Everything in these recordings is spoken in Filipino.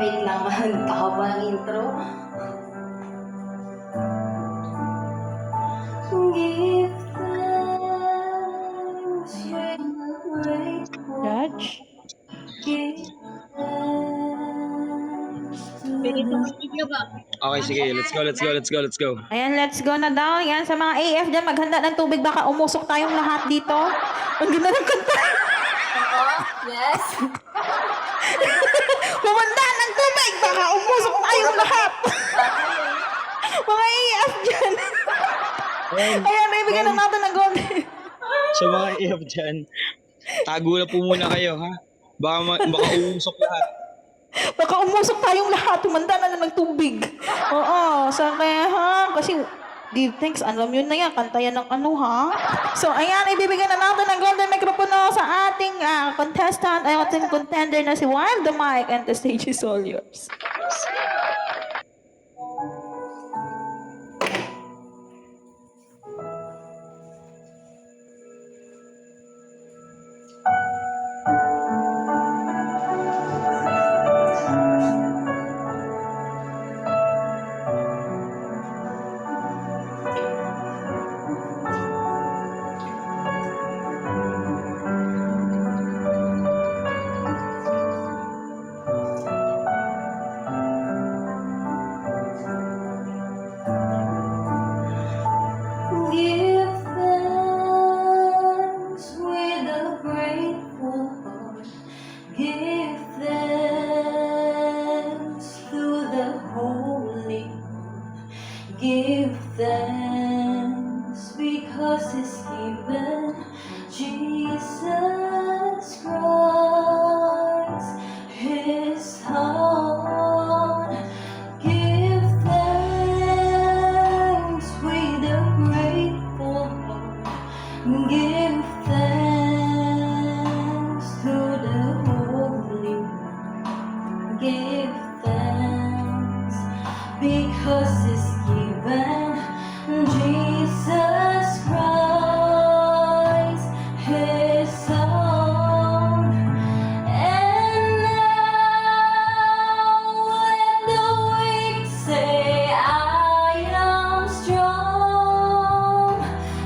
Wait lang, ako ba ang intro? Give thanks, we're grateful. Judge? Give thanks to the Okay, sige. Let's go. Ayan, let's go na daw. Yan, sa mga AF dyan, maghanda ng tubig. Baka umusok tayong lahat dito. Ang ganda ng kanta. Yes! Humanda ng tubig. Baka umusok tayong lahat. Mga AF dyan. Ayan, bibigyan na natin ng gold. Sa mga AF dyan, tago na po muna kayo, ha? Baka uusok lahat. Baka umusok tayong lahat. Humanda na lang ng tubig. Oo, sa kaya ha. Kasi give thanks. Alam yun na yan. Kanta yan ng ano ha. So, ayan. Ibibigyan na natin ng golden microphone sa ating contestant. Ay, ating contender na si Wild the Mic. And the stage is all yours. Give thanks with a grateful heart. Give thanks to the Holy One. Give thanks because He's given Jesus Christ, His Son. Give thanks with a grateful heart. Give thanks to the Holy One. Give thanks because He's given Jesus Christ, His Son. And now let the weak say, I am strong.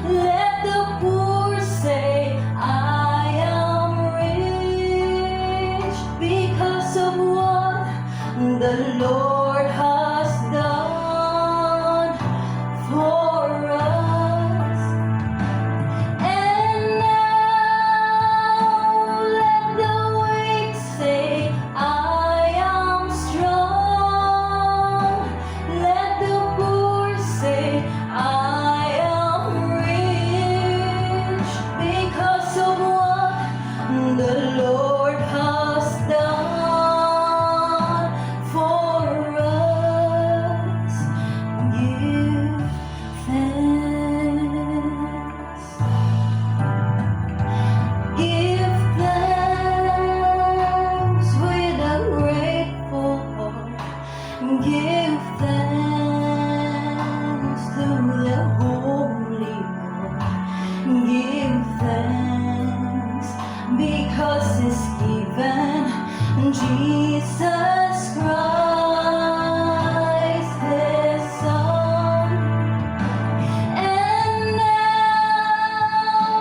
Let the poor say, I am rich because of what the Lord has done for us. And now let the weak say, I am strong. Let the poor say, I am rich because of what the Lord has done for us. Give thanks. Give thanks with a grateful heart. Give thanks to the Holy One. Give thanks because He's given Jesus Christ, His Son. And now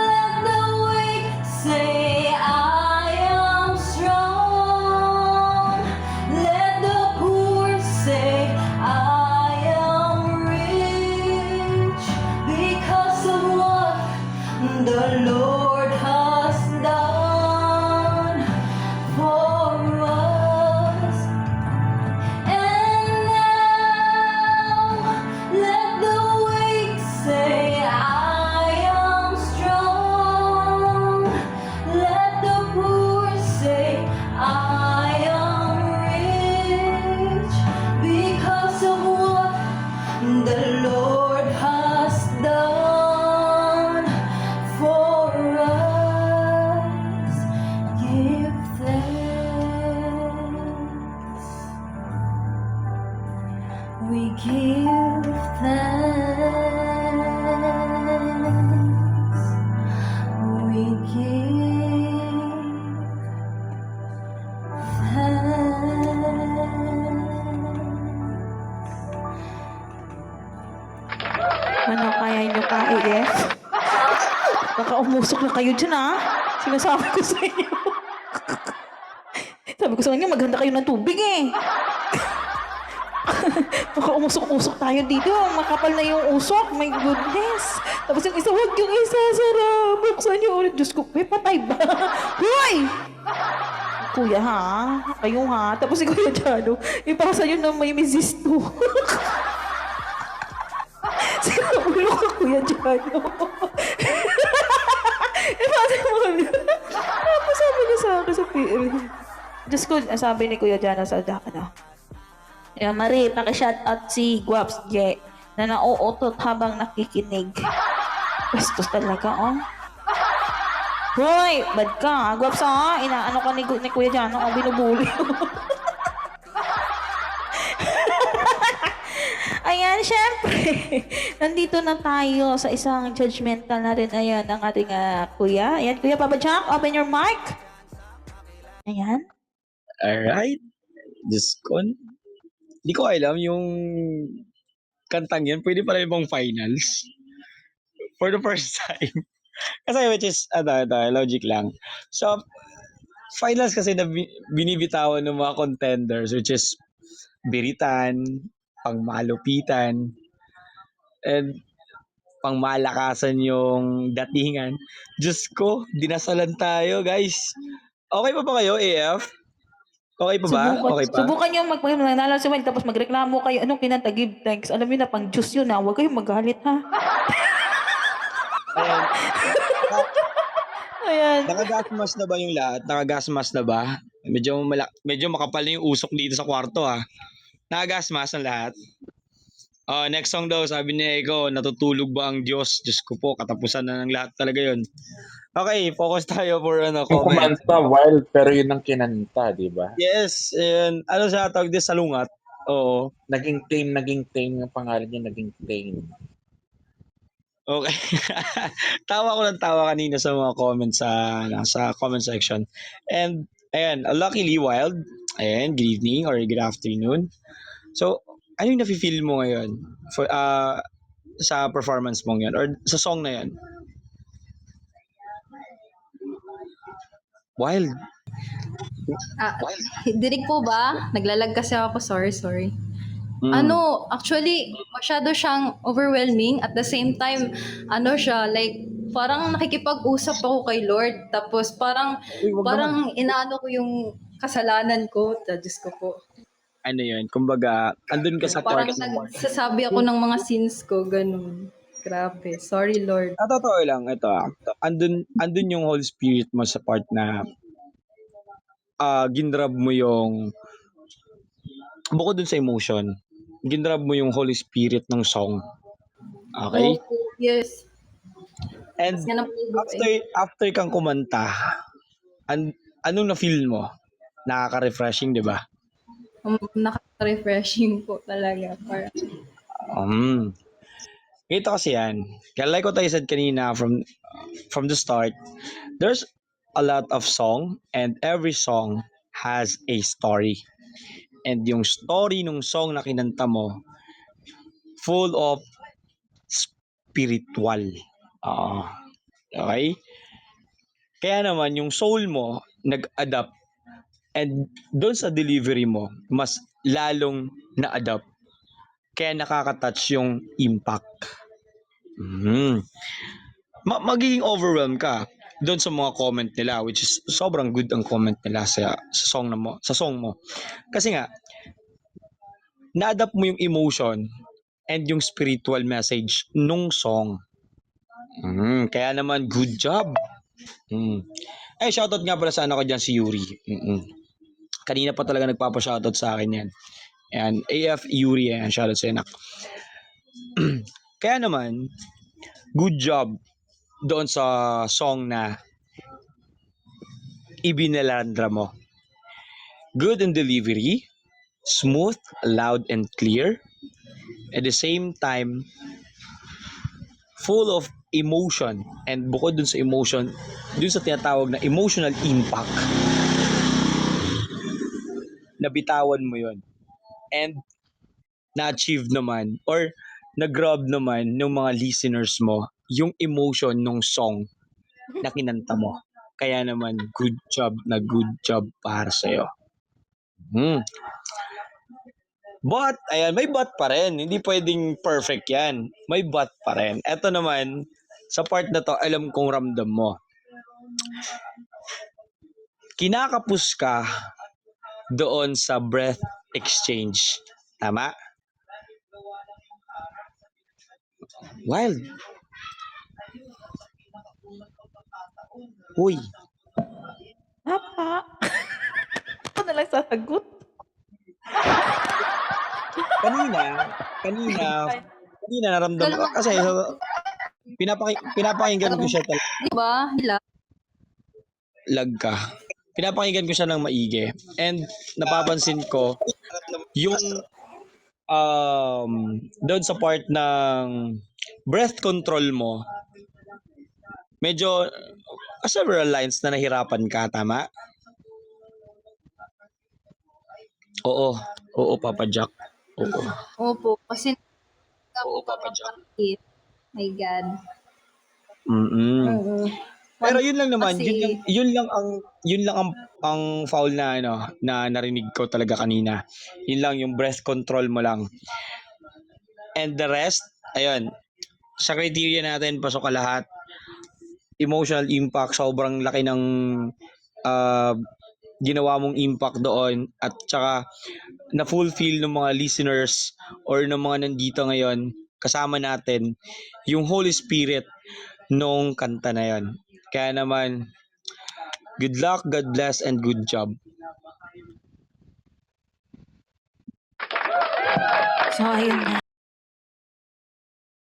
let the weak say, I am strong. Let the poor say, I am rich because of what the Lord has done for us. And now let the weak say, I am strong. Let the poor say, I am rich because of what the Lord has done for us. Give thanks. We give thanks. We give thanks. AF. Kakaumusok na kayo dyan, ha? Sinasabi ko sa inyo. Sabi ko sa inyo, maghanda kayo ng tubig, eh. Makaumusok-usok tayo dito. Makapal na yung usok. My goodness. Tapos yung isa, huwag yung isa, Sara. Buksan niyo ulit. Diyos ko, may patay ba? Hoy! Kuya, ha? Kayo, ha? Tapos si Kuya Jano, ipasa yun na may mesisto. Sira ulo ko, Kuya Jano. Ipasa mo kami. Tapos sabi niya sa akin sa PL. Diyos ko, sabi ni Kuya Jano sa ano. Marie, paki-shoutout si Guaps J na nauutot habang nakikinig. Bastos talaga, oh. Hoy, bad ka, ha? Guaps, ha? Inaano ka ni Kuya Jano, oh, binubuli. Ayan, syempre. Nandito na tayo sa isang judgmental na rin. Ayan, ang ating kuya. Ayan, Kuya Papa Jack, open your mic. Ayan. Alright. Diyos ko. Hindi ko alam yung kantang yan. Pwede pala ibang finals. For the first time. Kasi which is, logic lang. So, finals kasi na binibitawan ng mga contenders which is biritan, pangmalupitan, and pangmalakasan yung datingan. Diyos ko, dinasalan tayo, guys. Okay pa ba kayo, AF? Okay pa ba? Okay pa? Subukan nyo nanalo si Will, tapos magreklamo kayo. Anong kinanta? Give thanks. Alam niyo na, pang juice yun, ha? Huwag kayong magalit, ha? Ayan. Ayan. Nakagasmas na ba yung lahat? Nakagasmas na ba? Medyo makapal na yung usok dito sa kwarto, ha? Nakagasmas ang lahat? Next song daw, sabi ni Ego, natutulog ba ang Diyos? Diyos ko po, katapusan na ng lahat talaga yun. Okay, focus tayo for Yung comment. kumanta, wild, pero yun ang kinanta, di ba? Yes, and ano siya tawag din, salungat? Oo. Naging Tame, yung pangalan niya, naging Tame. Okay. Tawa ko ng tawa kanina sa mga comments sa comment section. And ayan, luckily Wild. Ayan, good evening or good afternoon. So, ano yung nafe-feel mo ngayon for sa performance mo ngayon or sa song na yan? Wild. Dinig po ba? Naglalag kasi ako. Sorry. Mm. Actually, masyado siyang overwhelming. At the same time, siya, like, parang nakikipag-usap ako kay Lord. Tapos parang inaano ko yung kasalanan ko. Diyos ko po. Ano yun? Kumbaga, andun ka sa Parang part. nagsasabi ako ng mga sins ko, ganun. Grabe. Sorry, Lord. Totoo lang, ito andun yung Holy Spirit mo sa part na ginrab mo yung bukod dun sa emotion, ginrab mo yung Holy Spirit ng song. Okay? Oh, yes. And Yan ang after kang kumanta, anong na-feel mo? Nakaka-refreshing, di ba? Nakaka-refreshing po talaga. Ito kasi yan. Kaya like what I said kanina from the start, there's a lot of song and every song has a story. And yung story ng song na kinanta mo, full of spiritual. Okay? Kaya naman, yung soul mo, nag-adapt and doon sa delivery mo, mas lalong na-adapt. Kaya nakaka-touch yung impact. Magiging overwhelmed ka doon sa mga comment nila, which is sobrang good ang comment nila sa song mo. Kasi nga, na-adapt mo yung emotion and yung spiritual message nung song. Kaya naman, good job. Shoutout nga pala sa ko dyan, si Yuri. Kanina pa talaga nagpapa-shoutout sa akin yan. Ayan, AF Yuri, ayan, shoutout sa anak. Kaya naman, good job doon sa song na ibinalandra mo. Good in delivery, smooth, loud, and clear. At the same time, full of emotion. And bukod dun sa emotion, dun sa tinatawag na emotional impact, nabitawan mo yon and na-achieve naman or na-grab naman ng mga listeners mo yung emotion ng song na kinanta mo. Kaya naman, good job para sa'yo. But, ayan, may but pa rin. Hindi pwedeng perfect yan. May but pa rin. Eto naman, sa part na to, alam kong ramdam mo. Kinakapos ka doon sa breath exchange. Tama? Wild. Uy, Papa. Ako na lang sasagot. kanina naramdaman ko. Kasi pinapakinggan ko siya talaga. Di ba? Hila. Lag ka. Pinapakinggan ko siya ng maigi. And napapansin ko, yung doon sa part ng breath control mo, medyo several lines na nahirapan ka, tama? Oo. Oo, Papa Jack. Oo. Opo. Kasi Oo, Papa Jack. my God. Mm. Pero yun lang naman, Kasi, yun lang ang foul na na narinig ko talaga kanina. Yun lang yung breath control mo lang. And the rest, ayun, sa criteria natin pasok ka lahat. Emotional impact, sobrang laki ng ginawa mong impact doon at saka na-fulfill ng mga listeners or ng mga nandito ngayon kasama natin yung Holy Spirit nung kanta na yon. Kaya naman, good luck, God bless, and good job. So, ayun na.